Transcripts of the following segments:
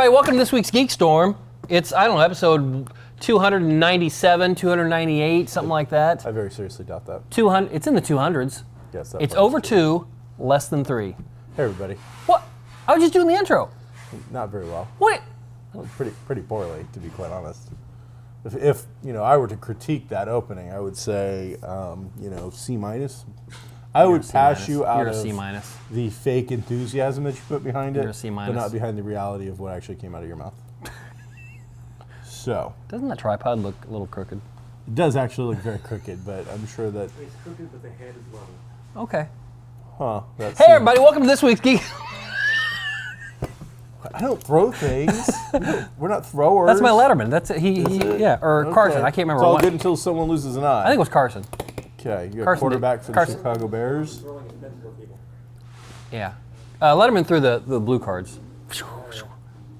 everybody, welcome to this week's GeekStorm. It's, I don't know, episode 297, 298, something like that. I very seriously doubt that. 200. It's in the 200s. Yes, it's over 2, less than 3. Hey, everybody. What? I was just doing the intro. Not very well. What? Pretty poorly, to be quite honest. If I were to critique that opening, I would say, C minus. I would pass you out of the fake enthusiasm that you put behind it, but not behind the reality of what actually came out of your mouth. So. Doesn't that tripod look a little crooked? It does actually look very crooked, but I'm sure that. It's crooked, but the head is level. Okay. Huh. Hey, everybody, welcome to this week's Geek. I don't throw things. We're not throwers. That's my Letterman. That's it. Or okay. Carson. I can't remember. It's all good until someone loses an eye. I think it was Carson. Okay, you got quarterback for the Chicago Bears. Yeah. Letterman threw the blue cards.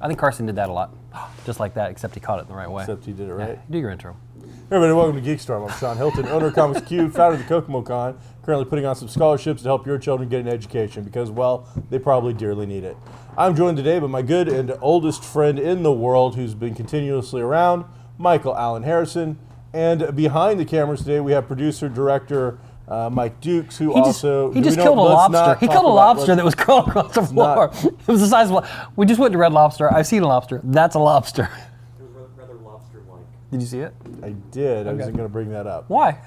I think Carson did that a lot. Just like that, except he caught it in the right way. Except he did it right. Yeah. Do your intro. Hey everybody, welcome to GeekStorm. I'm Sean Hilton, owner of Comics Cube, founder of the Kokomo Con, currently putting on some scholarships to help your children get an education because, well, they probably dearly need it. I'm joined today by my good and oldest friend in the world who's been continuously around, Michael Allen Harrison. And behind the cameras today, we have producer, director, Mike Dukes, who he just killed a lobster. He killed a lobster that was crawling across the floor. It was the size of. We just went to Red Lobster. I've seen a lobster. That's a lobster. It was rather lobster-like. Did you see it? I did. Okay. I wasn't going to bring that up. Why?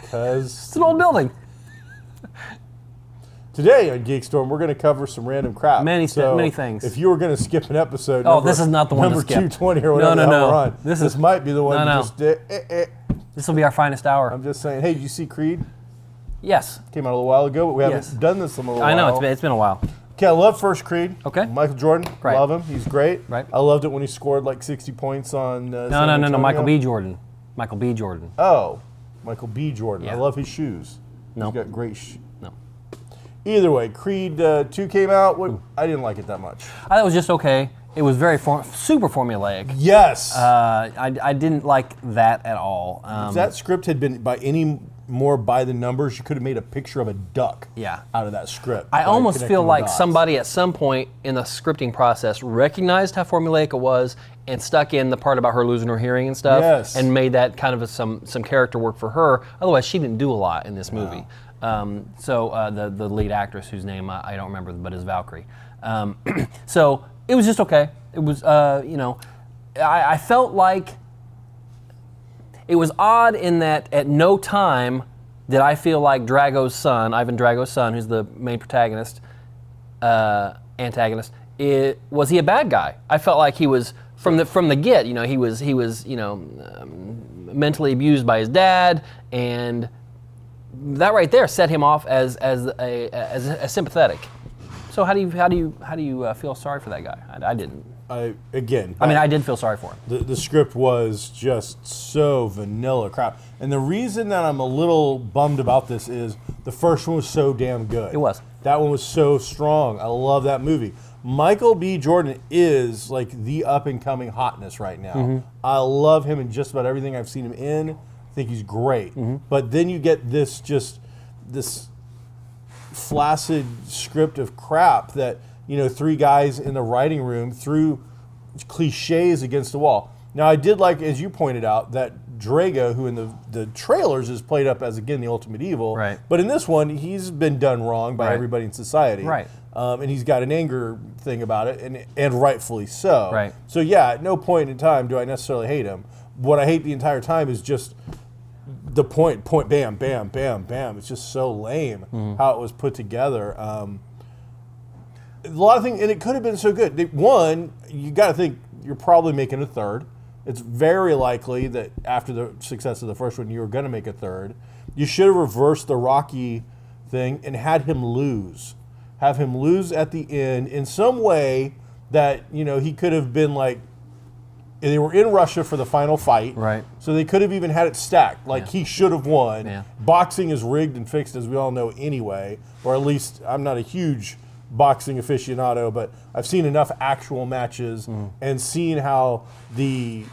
Because it's an old building. Today on GeekStorm, we're going to cover some random crap. Many things. If you were going to skip an episode, this is not the one to skip. Number 220 or whatever the hell we're on. This might be the one you just did. This will be our finest hour. I'm just saying. Hey, did you see Creed? Yes. Came out a little while ago, but we haven't done this in a little while. I know, it's been a while. Okay, I love First Creed. Okay. Michael Jordan, love him. He's great. Right. I loved it when he scored like 60 points on No, Michael B. Jordan. Michael B. Jordan. Oh, Michael B. Jordan. Yeah. I love his shoes. No. He's got great shoes. No. Either way, Creed 2 came out. I didn't like it that much. I thought it was just okay. It was very super formulaic. Yes. I didn't like that at all. If that script had been more by the numbers, you could have made a picture of a duck out of that script. I almost feel like somebody at some point in the scripting process recognized how formulaic it was and stuck in the part about her losing her hearing and stuff and made that kind of some character work for her. Otherwise, she didn't do a lot in this movie. The lead actress, whose name I don't remember, but is Valkyrie. So it was just okay. It was, I felt like it was odd in that at no time did I feel like Ivan Drago's son, who's the main protagonist, antagonist, was he a bad guy? I felt like he was from the get. He was mentally abused by his dad, and that right there set him off as sympathetic. So how do you feel sorry for that guy? I didn't. I did feel sorry for him. The script was just so vanilla crap. And the reason that I'm a little bummed about this is the first one was so damn good. It was. That one was so strong. I love that movie. Michael B. Jordan is like the up-and-coming hotness right now. Mm-hmm. I love him in just about everything I've seen him in. I think he's great. Mm-hmm. But then you get this flaccid script of crap that, 3 guys in the writing room threw cliches against the wall. Now, I did like, as you pointed out, that Drago, who in the trailers is played up as, again, the ultimate evil. Right. But in this one, he's been done wrong by everybody in society. Right. And he's got an anger thing about it, and rightfully so. Right. So, yeah, at no point in time do I necessarily hate him. What I hate the entire time is just the point, bam, bam, bam, bam. It's just so lame how it was put together. A lot of things, and it could have been so good. One, you got to think you're probably making a third. It's very likely that after the success of the first one, you were going to make a third. You should have reversed the Rocky thing and had him lose. Have him lose at the end in some way that, he could have been like, they were in Russia for the final fight. Right. So they could have even had it stacked. Like he should have won. Yeah. Boxing is rigged and fixed, as we all know anyway. Or at least I'm not a huge boxing aficionado, but I've seen enough actual matches and seen how the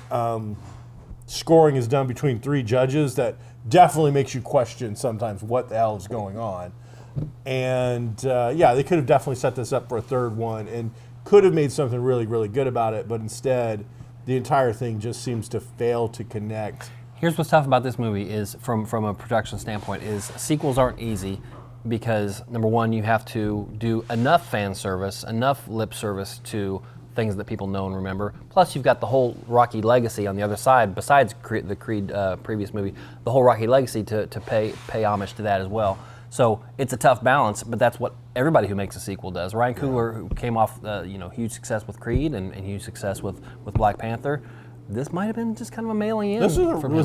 scoring is done between 3 judges that definitely makes you question sometimes what the hell is going on. And they could have definitely set this up for a third one and could have made something really, really good about it, but instead, the entire thing just seems to fail to connect. Here's what's tough about this movie is, from a production standpoint, is sequels aren't easy because, number one, you have to do enough fan service, enough lip service to things that people know and remember. Plus, you've got the whole Rocky legacy on the other side, besides the Creed previous movie, the whole Rocky legacy to pay homage to that as well. So it's a tough balance, but that's what everybody who makes a sequel does. Ryan Coogler, who came off huge success with Creed and huge success with Black Panther, this might have been just kind of a mailing in. Was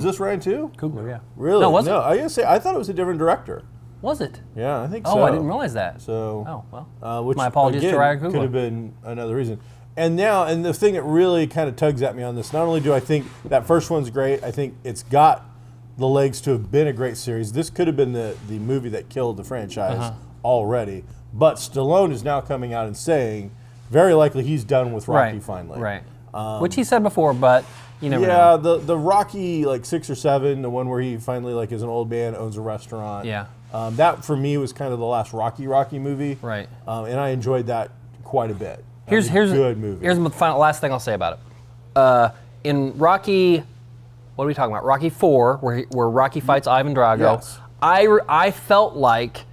this Ryan too? Coogler, yeah. Really? No, was it? No, I gotta say, I thought it was a different director. Was it? Yeah, I think so. Oh, I didn't realize that. So, which, my apologies again, to Ryan Coogler. Could have been another reason. And the thing that really kind of tugs at me on this, not only do I think that first one's great, I think it's got the legs to have been a great series. This could have been the movie that killed the franchise already. But Stallone is now coming out and saying, very likely he's done with Rocky finally. Right. Which he said before, but you never know. Yeah, the Rocky 6 or 7, the one where he finally is an old man, owns a restaurant. Yeah. That for me was kind of the last Rocky movie. Right. And I enjoyed that quite a bit. Here's a good movie. Here's the last thing I'll say about it. In Rocky, what are we talking about? Rocky 4, where Rocky fights Ivan Drago. Yes. I felt like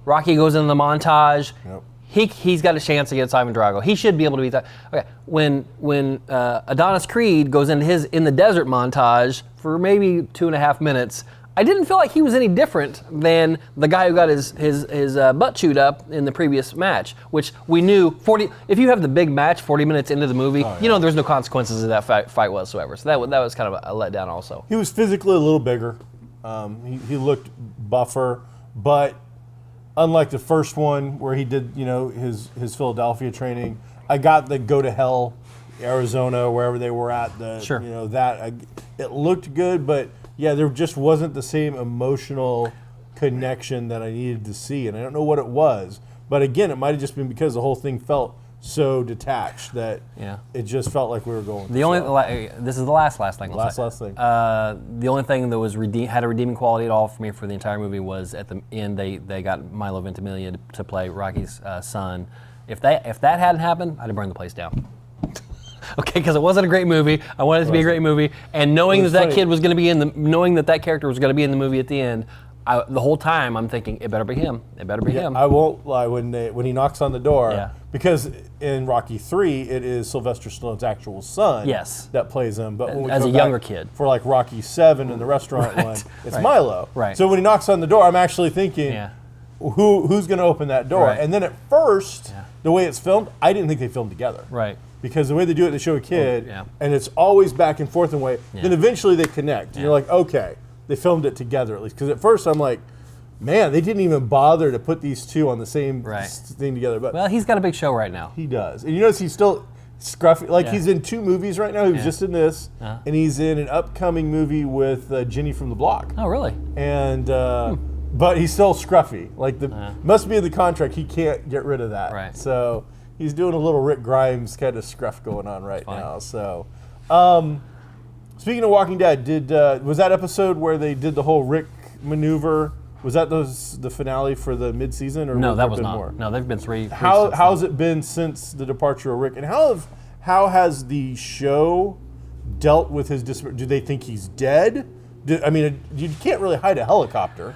Rocky goes into the montage. Yep. He's got a chance against Ivan Drago. He should be able to beat that. Okay. When Adonis Creed goes in the desert montage for maybe 2.5 minutes, I didn't feel like he was any different than the guy who got his butt chewed up in the previous match, which we knew if you have the big match 40 minutes into the movie, there's no consequences of that fight whatsoever. So that was kind of a letdown also. He was physically a little bigger. He looked buffer, but unlike the first one where he did, his Philadelphia training, I got the go to hell, Arizona, wherever they were at. Sure. It looked good, but yeah, there just wasn't the same emotional connection that I needed to see, and I don't know what it was. But again, it might have just been because the whole thing felt so detached that it just felt like we were going. This is the last thing. Last thing. The only thing that was had a redeeming quality at all for me for the entire movie was at the end they got Milo Ventimiglia to play Rocky's son. If that hadn't happened, I'd have burned the place down. Okay, because it wasn't a great movie. I wanted it to be a great movie, and knowing that kid was going to be knowing that character was going to be in the movie at the end, the whole time I'm thinking it better be him. It better be him. I won't lie when he knocks on the door, because in Rocky 3 it is Sylvester Stallone's actual son that plays him. But when we as a younger kid for Rocky 7 and the restaurant one, it's Milo. Right. So when he knocks on the door, I'm actually thinking, who's going to open that door? Right. And then at first, the way it's filmed, I didn't think they filmed together. Right. Because the way they do it, they show a kid, and it's always back and forth in a way. Then eventually they connect. And you're like, okay, they filmed it together at least. Because at first I'm like, man, they didn't even bother to put these two on the same thing together. But well, he's got a big show right now. He does. And you notice he's still scruffy. He's in 2 movies right now. He was just in this, and he's in an upcoming movie with Jenny from the Block. Oh, really? And but he's still scruffy. Must be in the contract. He can't get rid of that. Right. So he's doing a little Rick Grimes kind of scruff going on right now. So, speaking of Walking Dead, was that episode where they did the whole Rick maneuver? Was that the finale for the mid-season, or no? That was been not. More? No, they've been three. How's it been since the departure of Rick, and how has the show dealt with his disappearance? Do they think he's dead? You can't really hide a helicopter.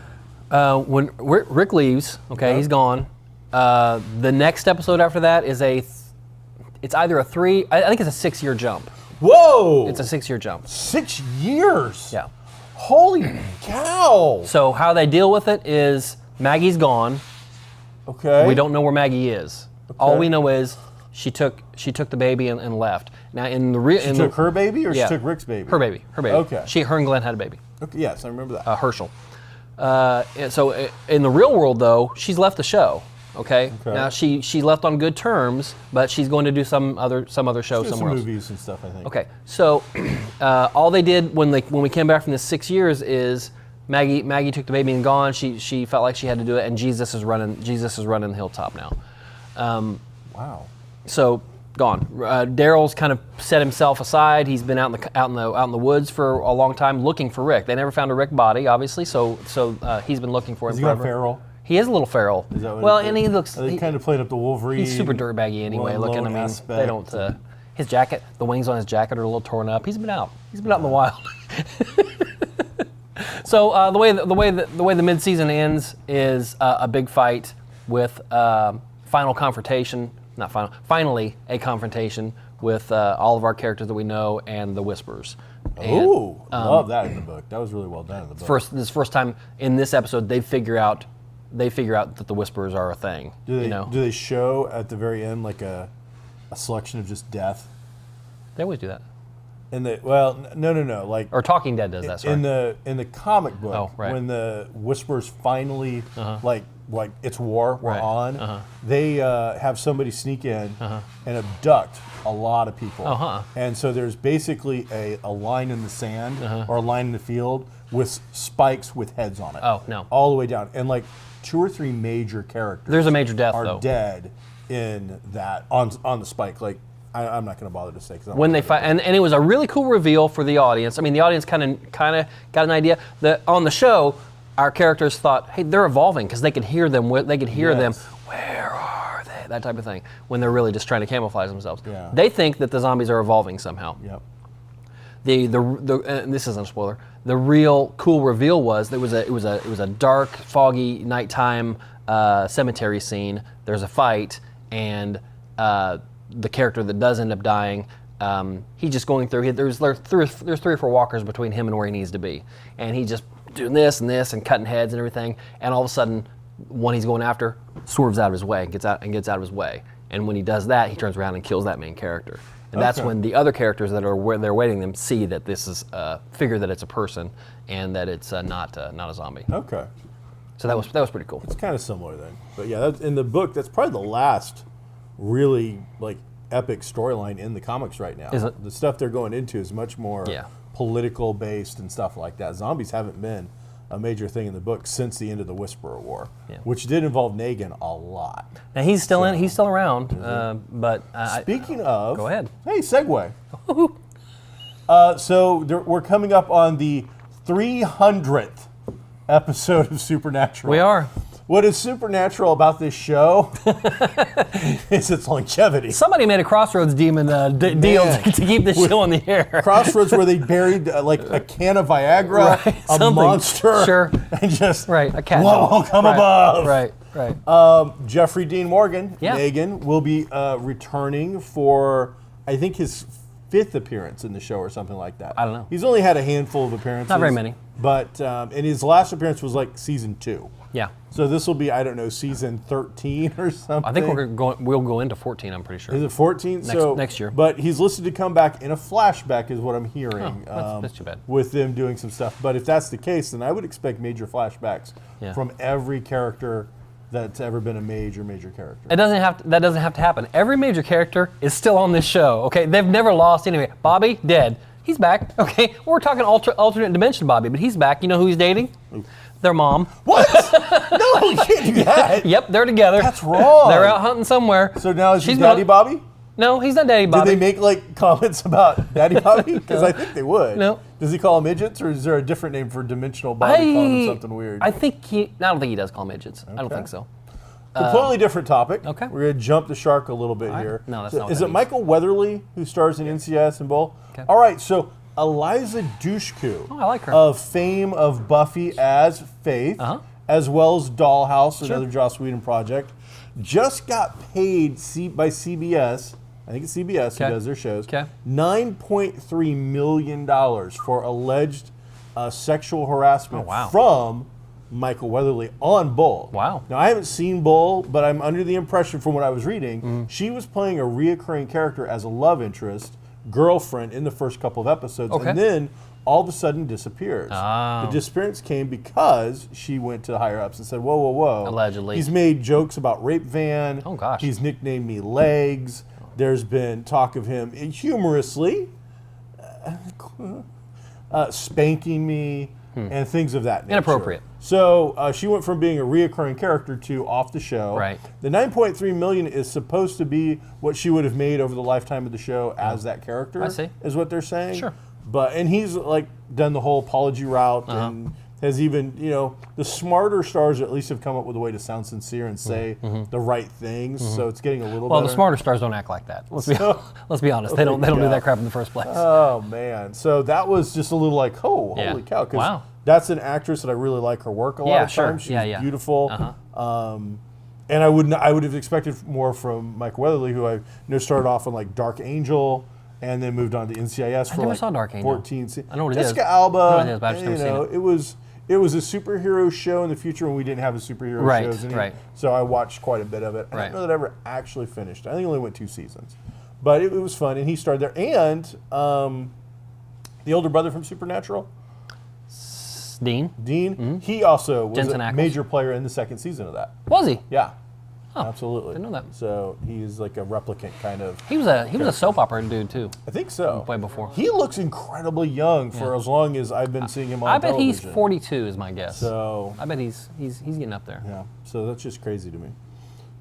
When Rick leaves, he's gone. The next episode after that is it's either a 3. I think it's a 6-year jump. Whoa! It's a 6-year jump. 6 years. Yeah. Holy cow! So how they deal with it is Maggie's gone. Okay. We don't know where Maggie is. Okay. All we know is she took the baby and left. Now in the real, she took her baby, or she took Rick's baby. Her baby. Okay. Her and Glenn had a baby. Okay. Yes, I remember that. Herschel. So in the real world, though, she's left the show. Okay. Now she left on good terms, but she's going to do some other show somewhere else. Movies and stuff, I think. Okay. So all they did when we came back from the 6 years is Maggie took the baby and gone. She felt like she had to do it, and Jesus is running the hilltop now. Wow. So gone. Daryl's kind of set himself aside. He's been out in the woods for a long time looking for Rick. They never found a Rick body, obviously. So he's been looking for him. Has he gone feral? He is a little feral. Is that what well, and he looks. They kind of played up the Wolverine. He's super dirtbaggy anyway. Looking, I mean, they don't. His jacket, the wings on his jacket are a little torn up. He's been out. He's been out in the wild. So the way the mid-season ends is a big fight with final confrontation. Not final. Finally, a confrontation with all of our characters that we know and the Whispers. Oh, love that in the book. That was really well done in the book. This first time in this episode they figure out that the Whispers are a thing. Do they show at the very end like a selection of just death? They always do that. No. Like, or Talking Dead does that. Sorry. In the comic book, when the Whispers finally like it's war, we're on. They have somebody sneak in and abduct a lot of people, and so there's basically a line in the sand or a line in the field with spikes with heads on it. Oh no! All the way down, and like 2 or 3 major characters. There's a major death are dead in that on the spike. Like I'm not going to bother to say when they fight, and it was a really cool reveal for the audience. I mean, the audience kind of got an idea that on the show, our characters thought, hey, they're evolving because they could hear them. They could hear them. Where are they? That type of thing. When they're really just trying to camouflage themselves. Yeah. They think that the zombies are evolving somehow. Yep. And this isn't a spoiler. The real cool reveal was it was a dark, foggy nighttime cemetery scene. There's a fight, and the character that does end up dying, he's just going through. There's 3 or 4 walkers between him and where he needs to be, and he's just doing this and cutting heads and everything. And all of a sudden, one he's going after swerves out of his way, gets out of his way. And when he does that, he turns around and kills that main character. And that's when the other characters that are where they're waiting them see that this is figure that it's a person and that it's not a zombie. Okay. So that was pretty cool. It's kind of similar then, but yeah, that's, in the book, that's probably the last really like epic storyline in the comics right now. Is it? The stuff they're going into is much more political based and stuff like that. Zombies haven't been a major thing in the book since the end of the Whisperer War, which did involve Negan a lot. Now he's still around. But speaking of, go ahead. Hey, segue. So we're coming up on the 300th episode of Supernatural. We are. What is supernatural about this show is its longevity. Somebody made a Crossroads demon deal to keep this show on the air. Crossroads where they buried like a can of Viagra, a monster, and just a cat. What will come above? Right. Jeffrey Dean Morgan, Negan, will be returning for, I think, his 5th appearance in the show or something like that. I don't know. He's only had a handful of appearances. Not very many. But and his last appearance was like season 2. Yeah. So this will be, I don't know, season 13 or something. I think we'll go into 14, I'm pretty sure. Is it 14? Next year. But he's listed to come back in a flashback is what I'm hearing. That's too bad. With them doing some stuff. But if that's the case, then I would expect major flashbacks from every character that's ever been a major character. That doesn't have to happen. Every major character is still on this show, okay? They've never lost anyway. Bobby, dead. He's back, okay? We're talking alternate dimension Bobby, but he's back. You know who he's dating? Their mom. What? No, you can't do that. Yep, they're together. That's wrong. They're out hunting somewhere. So now is he Daddy Bobby? No, he's not Daddy Bobby. Did they make like comments about Daddy Bobby? Because I think they would. No. Does he call them midgets, or is there a different name for dimensional Bobby calling him something weird? I don't think he does call midgets. Okay. I don't think so. Completely different topic. Okay. We're going to jump the shark a little bit here. No, that's not. Is it Michael Weatherly who stars in NCIS and Bull? Okay. All right, so Eliza Dushku. Oh, I like her. Of fame of Buffy as Faith, as well as Dollhouse, another Joss Whedon project, just got paid by CBS. I think it's CBS who does their shows. $9.3 million for alleged sexual harassment from Michael Weatherly on Bull. Wow. Now, I haven't seen Bull, but I'm under the impression from what I was reading, she was playing a reoccurring character as a love interest, girlfriend in the first couple of episodes, and then all of a sudden disappears. Oh. The disappearance came because she went to the higher-ups and said, whoa. Allegedly. He's made jokes about Rape Van. Oh, gosh. He's nicknamed me Legs. There's been talk of him humorously spanking me and things of that nature. Inappropriate. So she went from being a reoccurring character to off the show. Right. The $9.3 million is supposed to be what she would have made over the lifetime of the show as that character. I see. Is what they're saying. Sure. And he's like done the whole apology route and has even, the smarter stars at least have come up with a way to sound sincere and say the right things. So it's getting a little Well, better. the smarter stars don't act like that. Let's be honest. They don't do that crap in the first place. Oh, man. So that was just a little like, holy cow. 'Cause wow. that's an actress that I really like her work a lot of times. She's beautiful. And I would have expected more from Mike Weatherly, who I started off on like Dark Angel and then moved on to NCIS for never saw Dark Angel. 14 seasons. I know what it is. Jessica Alba. I know what it is, but I've just never seen it. It was a superhero show in the future when we didn't have a superhero shows anymore. Right. So I watched quite a bit of it. I don't know that I ever actually finished. I think it only went 2 seasons. But it was fun, and he starred there. And the older brother from Supernatural, Dean, he also was Jensen a Ackles. major player in the 2nd season of that. Was he? Yeah. Oh, absolutely. didn't know that. So he's like a replicant kind of. He was a soap opera dude too. I think so. Way before. He looks incredibly young for as long as I've been seeing him on I bet television. he's 42 is my guess. So I bet he's getting up there. yeah. So that's just crazy to me.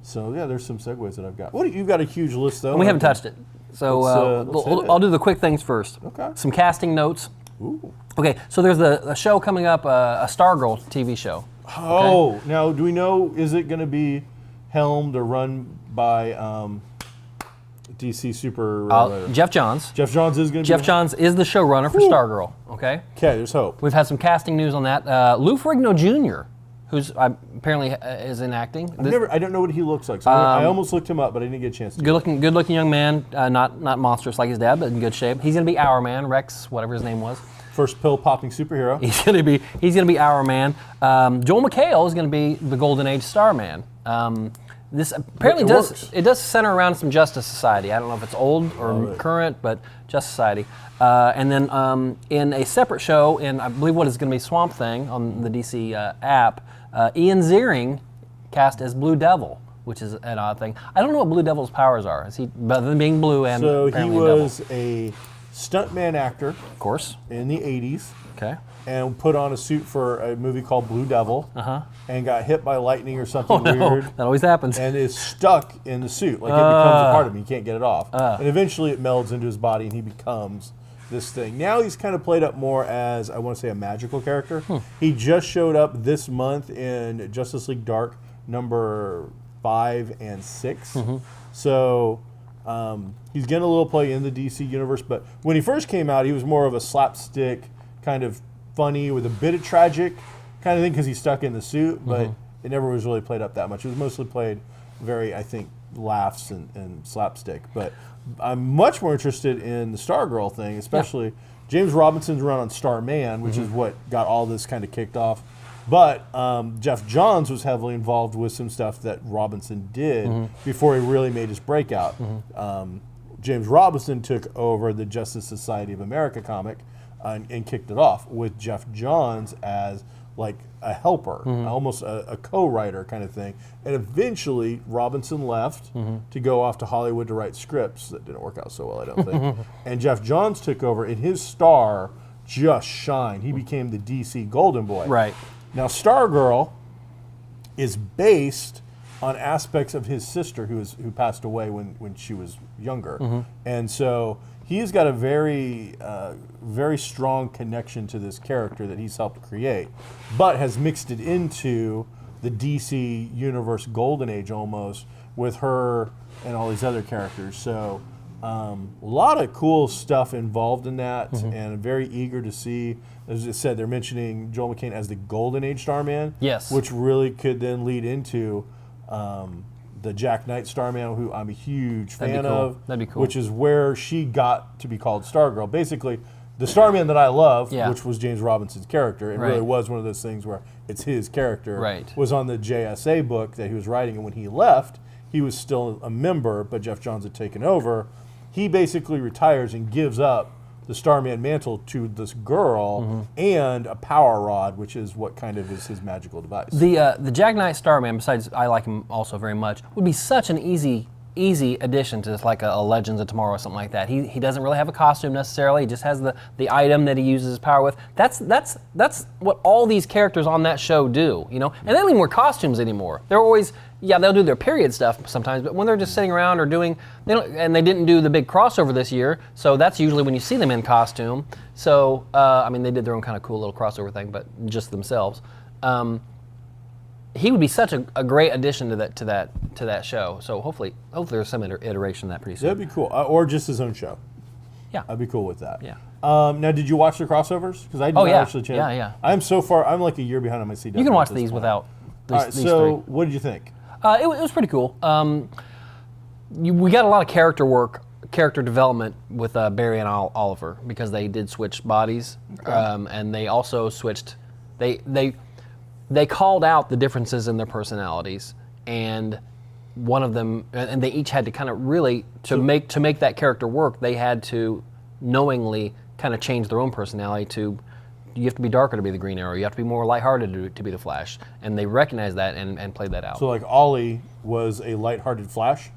So yeah, there's some segues that I've got. You've got a huge list though. And we haven't touched it. So let's hit it. I'll do the quick things first. Okay. Some casting notes. Ooh. Okay, so there's a show coming up, a Stargirl TV show. Oh, now do we know, is it going to be helmed or run by DC Super? Jeff Johns. Jeff Johns is going to be. Jeff Johns is the showrunner for Stargirl. Okay. Okay, there's hope. We've had some casting news on that. Lou Ferrigno Jr., who's apparently is in acting. I don't know what he looks like. So I almost looked him up, but I didn't get a chance to. Good looking young man, not monstrous like his dad, but in good shape. He's gonna be Our Man, Rex, whatever his name was. First pill popping superhero. He's gonna be Our Man. Joel McHale is gonna be the Golden Age Starman. This apparently does center around some Justice Society. I don't know if it's old or current, but Justice Society. And then in a separate show, in I believe what is going to be Swamp Thing on the DC app, Ian Ziering cast as Blue Devil, which is an odd thing. I don't know what Blue Devil's powers are. Is he, other than being blue and so he apparently was a devil? a stuntman actor, Of course. in the 80s. Okay. And put on a suit for a movie called Blue Devil, and got hit by lightning or something No, weird, that always happens. and is stuck in the suit. Like it becomes a part of him. You can't get it off. And eventually it melds into his body, and he becomes this thing. Now he's kind of played up more as, I want to say, a magical character. He just showed up this month in Justice League Dark number 5 and 6. So he's getting a little play in the DC universe. But when he first came out, he was more of a slapstick kind of funny with a bit of tragic kind of thing because he's stuck in the suit, but it never was really played up that much. It was mostly played very, I think, laughs and slapstick. But I'm much more interested in the Stargirl thing, especially James Robinson's run on Starman, which is what got all this kind of kicked off. But Jeff Johns was heavily involved with some stuff that Robinson did before he really made his breakout. James Robinson took over the Justice Society of America comic and kicked it off with Jeff Johns as like a helper, almost a co-writer kind of thing. And eventually Robinson left to go off to Hollywood to write scripts that didn't work out so well, I don't think. And Jeff Johns took over, and his star just shined. He became the DC Golden Boy. Right. Now Stargirl is based on aspects of his sister who passed away when she was younger. And so he's got a very, very strong connection to this character that he's helped create, but has mixed it into the DC Universe Golden Age almost with her and all these other characters. So a lot of cool stuff involved in that, and I'm very eager to see. As I said, they're mentioning Joel McHale as the Golden Age Starman, Yes. which really could then lead into the Jack Knight Starman, who I'm a huge fan of. That'd be cool. Which is where she got to be called Stargirl. Basically, the Starman that I love, which was James Robinson's character, it really was one of those things where it's his character, was on the JSA book that he was writing, and when he left, he was still a member, but Jeff Johns had taken over. He basically retires and gives up the Starman mantle to this girl and a power rod, which is what kind of is his magical device. The Jack Knight Starman, besides I like him also very much, would be such an easy easy addition to like a Legends of Tomorrow or something like that. He doesn't really have a costume necessarily. He just has the item that he uses his power with. That's what all these characters on that show do, you know. And they don't even wear costumes anymore. They're always they'll do their period stuff sometimes, but when they're just sitting around or doing they didn't do the big crossover this year, so that's usually when you see them in costume. So I mean, they did their own kind of cool little crossover thing, but just themselves. He would be such a great addition to that show. So hopefully there's some iteration of that pretty soon. That'd be cool, or just his own show. Yeah, I'd be cool with that. Yeah. Now, did you watch the crossovers? Because I did not actually. Yeah. I'm so far. I'm like a year behind on my CW. You can watch these without. All right. These So, three. what did you think? It was pretty cool. We got a lot of character development with Barry and Oliver because they did switch bodies, and they also switched. They called out the differences in their personalities, and one of them, and they each had to kind of really to make that character work. They had to knowingly kind of change their own personality to. You have to be darker to be the Green Arrow. You have to be more lighthearted to be the Flash, and they recognized that and played that out. So, like Ollie was a lighthearted Flash.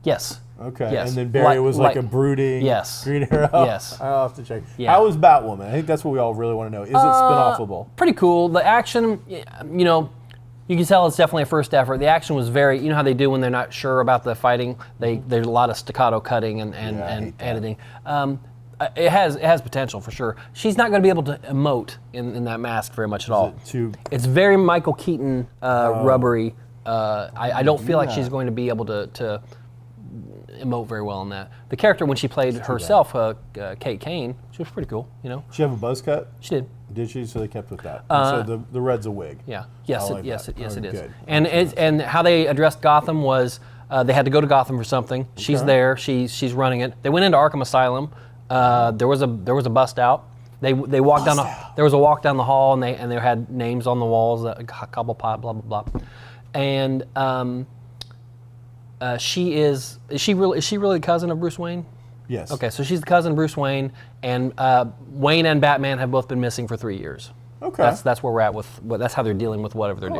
Yes. Okay. Yes. And then Barry was like a brooding Green Arrow. Yes. I'll have to check. Yeah. How was Batwoman? I think that's what we all really want to know. Is it spin-offable? Pretty cool. The action, you know, you can tell it's definitely a first effort. The action was very, you know how they do when they're not sure about the fighting? There's a lot of staccato cutting and editing. It has potential for sure. She's not going to be able to emote in that mask very much at all. It's very Michael Keaton rubbery. I don't feel like she's going to be able to emote very well in that. The character when she played herself, Kate Kane, she was pretty cool. You know. She have a buzz cut? She did. Did she? So they kept with that. So the red's a wig. Yeah. Yes. Like Yes. that. Yes. It is. Good. And how they addressed Gotham was they had to go to Gotham for something. She's there. She's running it. They went into Arkham Asylum. There was a bust out. They walked down. There was a walk down the hall, and they had names on the walls. Cobblepot, blah blah blah. And is she really the cousin of Bruce Wayne? Yes. Okay, so she's the cousin of Bruce Wayne, and Wayne and Batman have both been missing for 3 years. Okay. That's where we're at with. That's how they're dealing with whatever they're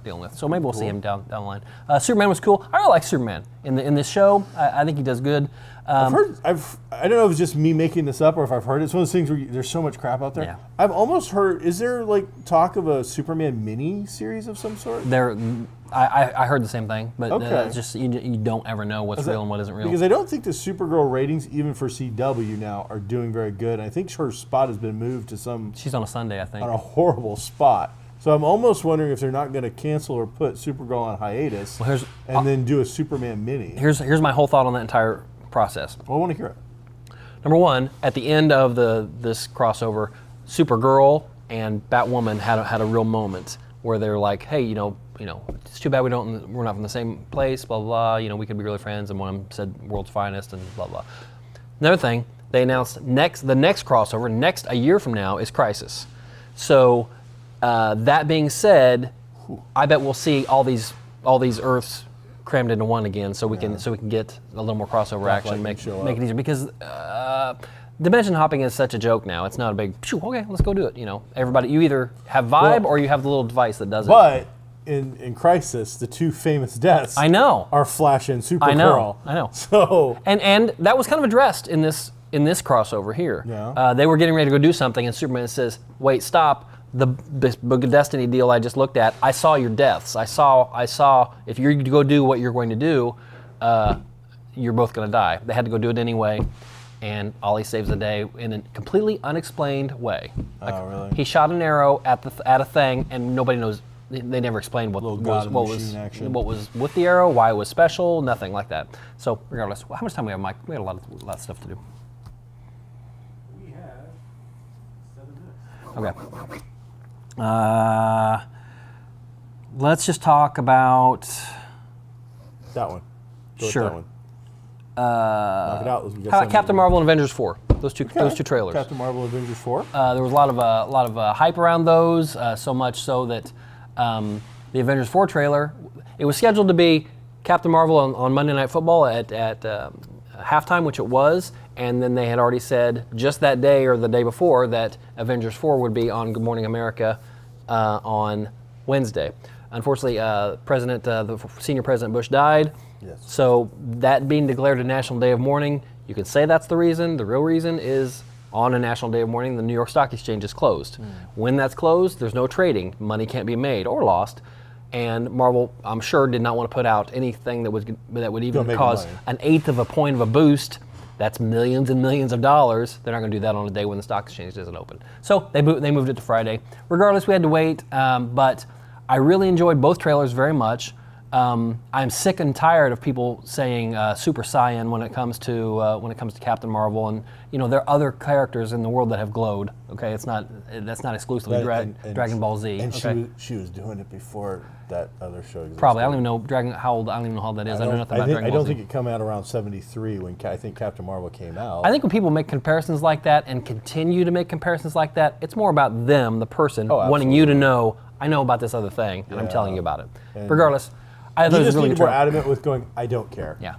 dealing with. So maybe we'll see him down the line. Superman was cool. I really like Superman in this show. I think he does good. I don't know if it's just me making this up or if I've heard it. It's one of those things where there's so much crap out there. Yeah. I've almost heard. Is there like talk of a Superman mini series of some sort? I heard the same thing, but Okay. it's just you don't ever know what's real and what isn't real. Because I don't think the Supergirl ratings, even for CW now, are doing very good. I think her spot has been moved to She's on a Sunday, I think. on a horrible spot. So I'm almost wondering if they're not going to cancel or put Supergirl on hiatus and then do a Superman mini. Here's my whole thought on that entire process. Well, I want to hear it. Number one, at the end of this crossover, Supergirl and Batwoman had a real moment where they're like, hey, you know, it's too bad we're not from the same place, blah, blah, blah. We could be really friends. And one of them said world's finest and blah, blah. Another thing, they announced the next crossover, a year from now, is Crisis. So that being said, I bet we'll see all these Earths crammed into one again, so we can get a little more crossover action, make it easier. Because dimension hopping is such a joke now. It's not a big, okay, let's go do it. Everybody, you either have Vibe or you have the little device that does it. But in Crisis, the two famous deaths are Flash and Supergirl. I know. So and that was kind of addressed in this crossover here. Yeah. They were getting ready to go do something, and Superman says, "Wait, stop! This Book of Destiny deal I just looked at. I saw your deaths. I saw if you're to go do what you're going to do, you're both going to die." They had to go do it anyway. And Ollie saves the day in a completely unexplained way. Oh, really? He shot an arrow at a thing, and nobody knows. They never explained what was with the arrow, why it was special, nothing like that. So regardless, how much time we have, Mike? We had a lot of stuff to do. We have 7 minutes. Okay. Let's just talk about that one. Go sure. with that one. Knock it out. How about Captain Marvel and Avengers 4? Those two trailers. Captain Marvel and Avengers 4. There was a lot of hype around those, so much so that the Avengers 4 trailer, it was scheduled to be Captain Marvel on Monday Night Football at halftime, which it was, and then they had already said just that day or the day before that Avengers 4 would be on Good Morning America on Wednesday. Unfortunately, the senior President Bush died. Yes. So that being declared a national day of mourning, you can say that's the reason. The real reason is on a national day of mourning, the New York Stock Exchange is closed. When that's closed, there's no trading. Money can't be made or lost. And Marvel, I'm sure, did not want to put out anything that would even cause an eighth of a point of a boost. That's millions and millions of dollars. They're not going to do that on a day when the stock exchange isn't open. So they moved it to Friday. Regardless, we had to wait, but I really enjoyed both trailers very much. I'm sick and tired of people saying Super Saiyan when it comes to Captain Marvel, and there are other characters in the world that have glowed. Okay, that's not exclusively Dragon Ball Z. And okay? she was doing it before that other show existed. Probably. I don't even know how old. I don't even know how old that is. I don't know nothing about Dragon Ball Z. I don't think it came out around '73 when I think Captain Marvel came out. I think when people make comparisons like that and continue to make comparisons like that, it's more about them, the person, wanting you to know, I know about this other thing, and I'm telling you about it. And regardless, I thought it was a really good more trailer. adamant with going, I don't care. Yeah.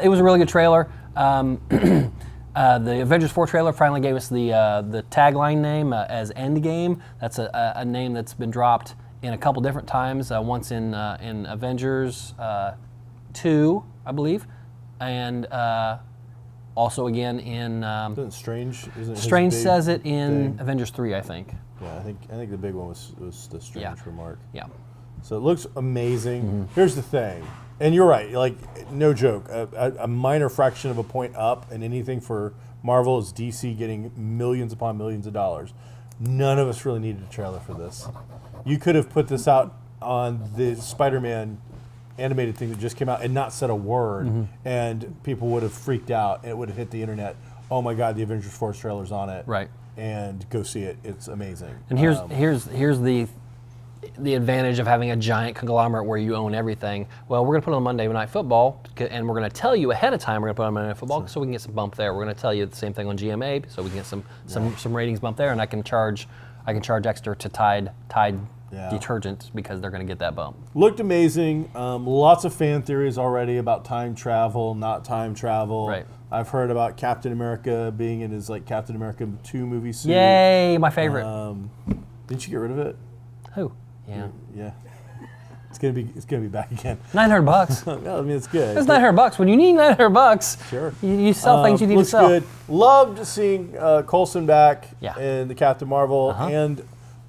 It was a really good trailer. The Avengers 4 trailer finally gave us the tagline name as Endgame. That's a name that's been dropped in a couple different times. Once in Avengers 2, I believe, and also again in. Strange says it in Avengers 3, I think. Yeah, I think the big one was the Strange remark. Yeah. So it looks amazing. Here's the thing, and you're right. Like, no joke, a minor fraction of a point up, and anything for Marvel is DC getting millions upon millions of dollars. None of us really needed a trailer for this. You could have put this out on the Spider-Man animated thing that just came out and not said a word, and people would have freaked out, and it would have hit the internet. Oh my God, the Avengers 4 trailer's on it. Right. And go see it. It's amazing. And here's the advantage of having a giant conglomerate where you own everything. Well, we're going to put it on Monday Night Football, and we're going to tell you ahead of time we're going to put it on Monday Night Football so we can get some bump there. We're going to tell you the same thing on GMA so we can get some ratings bump there, and I can charge extra to Tide detergent because they're going to get that bump. Looked amazing. Lots of fan theories already about time travel, not time travel. Right. I've heard about Captain America being in his Captain America 2 movie suit. Yay, my favorite. Didn't you get rid of it? Who? Yeah. Yeah. It's gonna be back again. $900. No, I mean, it's good. That's $900. When you need $900, sure, you sell things you need to sell. Looks good. Loved seeing Coulson back in the Captain Marvel, and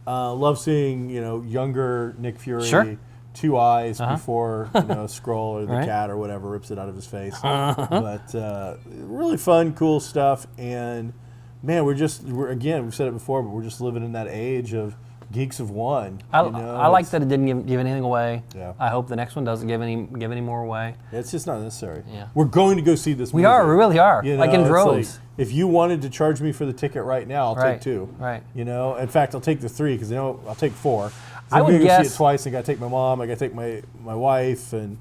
love seeing younger Nick Fury. Sure. 2 eyes before Skrull or the cat or whatever rips it out of his face. But really fun, cool stuff. And man, we're again, we've said it before, but we're just living in that age of geeks of one. I like that it didn't give anything away. Yeah. I hope the next one doesn't give any more away. It's just not necessary. Yeah. We're going to go see this movie. We really are. Like in droves. If you wanted to charge me for the ticket right now, I'll take 2. Right. In fact, I'll take the 3 because I'll take 4. I would I'm going to guess see it twice. I got to take my mom. I got to take my wife, and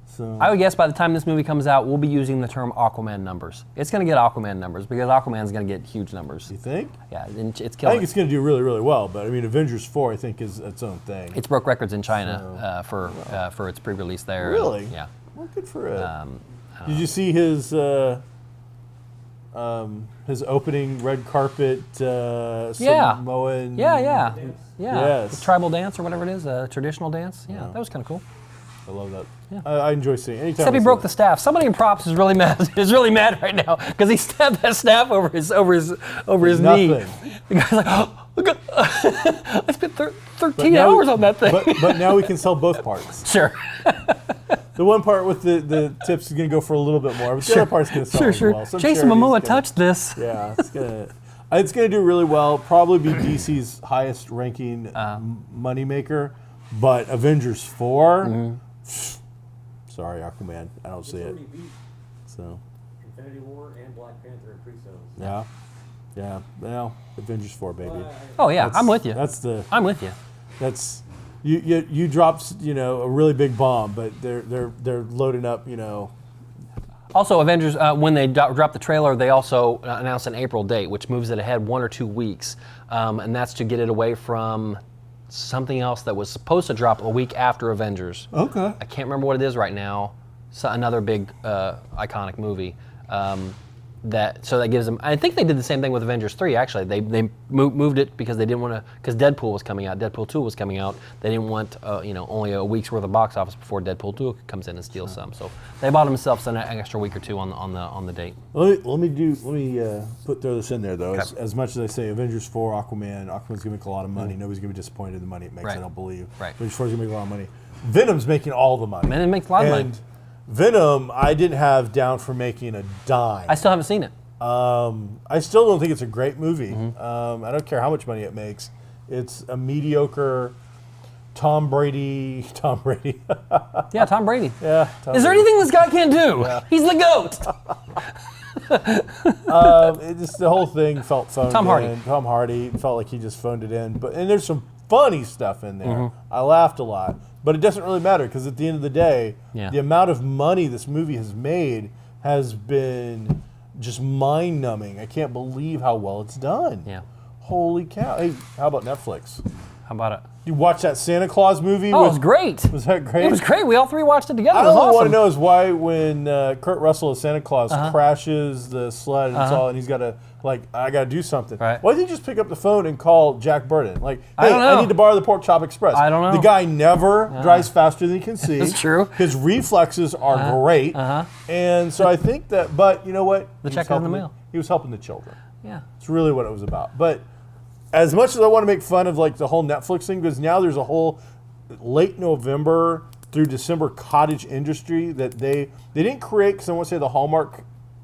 so. I would guess by the time this movie comes out, we'll be using the term Aquaman numbers. It's going to get Aquaman numbers because Aquaman's going to get huge numbers. You think? Yeah, it's I killing. think it's going to do really, really well. But I mean, Avengers 4, I think, is its own thing. It's broke records in China for its pre-release there. Really? Yeah. Well, good for it. Did you see his opening red carpet Samoan? Yeah. Yes. The tribal dance or whatever it is, a traditional dance. Yeah, that was kind of cool. I love that. Yeah. I enjoy seeing it. Anytime Except he broke the staff. Somebody in props is really mad. Is really mad right now because he stabbed that staff over his knee. The guy's like, oh, look, I spent 13 hours on that thing. But now we can sell both parts. Sure. The one part with the tips is going to go for a little bit more, but the other part's going to sell as well. Jason Momoa touched this. Yeah, it's going to do really well. Probably be DC's highest ranking moneymaker, but Avengers 4. Sorry, Aquaman. I don't see it. So. Infinity War and Black Panther and pre-sales. Yeah. Well, Avengers 4, baby. Oh yeah, I'm with you. I'm with you. That's you dropped a really big bomb, but they're loading up Also, Avengers, when they dropped the trailer, they also announced an April date, which moves it ahead 1 or 2 weeks, and that's to get it away from something else that was supposed to drop a week after Avengers. Okay. I can't remember what it is right now. Another big iconic movie. So that gives them. I think they did the same thing with Avengers 3. Actually, they moved it because they didn't want to, because Deadpool was coming out. Deadpool 2 was coming out. They didn't want only a week's worth of box office before Deadpool 2 comes in and steals some. So they bought themselves an extra week or two on the date. Let me throw this in there though. Okay. As much as I say Avengers 4, Aquaman's gonna make a lot of money. Nobody's gonna be disappointed in the money it makes. Right. I don't believe. Right. Avengers 4 is gonna make a lot of money. Venom's making all the money. Venom makes a lot of money. Venom, I didn't have down for making a dime. I still haven't seen it. I still don't think it's a great movie. I don't care how much money it makes. It's a mediocre Tom Brady. Yeah, Tom Brady. Yeah. Is there anything this guy can't do? Yeah. He's the GOAT. The whole thing felt phoned in. Tom Hardy felt like he just phoned it in. And there's some funny stuff in there. I laughed a lot. But it doesn't really matter because at the end of the day, the amount of money this movie has made has been just mind-numbing. I can't believe how well it's done. Yeah. Holy cow. Hey, how about Netflix? How about it? You watched that Santa Claus movie? Oh, it was great. Was that great? It was great. We all three watched it together. It was awesome. All I want to awesome. know is why when Kurt Russell as Santa Claus crashes the sled and he's got to, I got to do something. Right. Why didn't he just pick up the phone and call Jack Burton? Hey, I need to borrow the Pork Chop Express. I don't know. The guy never drives faster than he can see. That's true. His reflexes are great. And so I think that, but you know what? The check is in the mail. He was helping the children. Yeah. It's really what it was about. But as much as I want to make fun of the whole Netflix thing, because now there's a whole late November through December cottage industry that they didn't create, because I want to say the Hallmark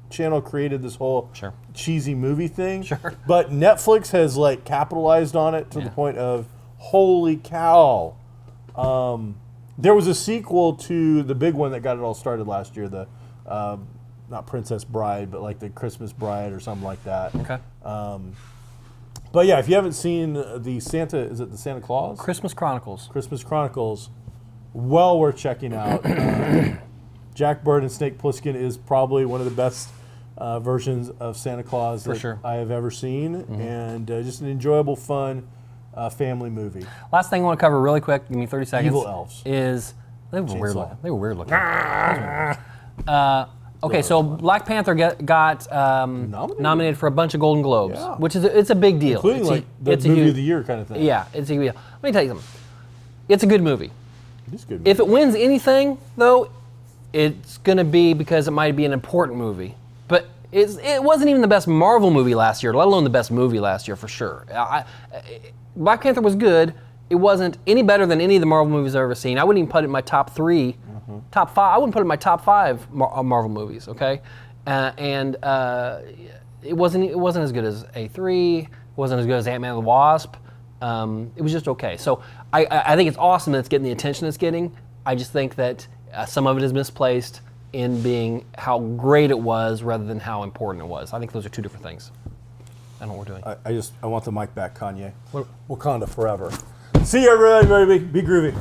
Channel created this whole cheesy movie thing. Sure. But Netflix has capitalized on it to the point of, holy cow. There was a sequel to the big one that got it all started last year, the not Princess Bride, but the Christmas Bride or something like that. Okay. But yeah, if you haven't seen the Santa Claus? Christmas Chronicles. Christmas Chronicles, well worth checking out. Jack Bird and Snake Plissken is probably one of the best versions of Santa Claus that I have ever seen, and just an enjoyable, fun family movie. Last thing I want to cover really quick, give me 30 seconds. Evil elves. They were weird looking. They were weird looking. Okay, so Black Panther got nominated for a bunch of Golden Globes, which is it's a big deal. Including the movie of the year kind of thing. Yeah, it's a big deal. Let me tell you something. It's a good movie. It is a good movie. If it wins anything, though, it's going to be because it might be an important movie. But it wasn't even the best Marvel movie last year, let alone the best movie last year for sure. Black Panther was good. It wasn't any better than any of the Marvel movies I've ever seen. I wouldn't even put it in my top 3. Top 5. I wouldn't put it in my top 5 Marvel movies. Okay, it wasn't as good as A3. It wasn't as good as Ant-Man and the Wasp. It was just okay. So I think it's awesome that it's getting the attention it's getting. I just think that some of it is misplaced in being how great it was rather than how important it was. I think those are two different things. I know what we're doing. I want the mic back, Kanye. Wakanda forever. See you, everybody. Be groovy.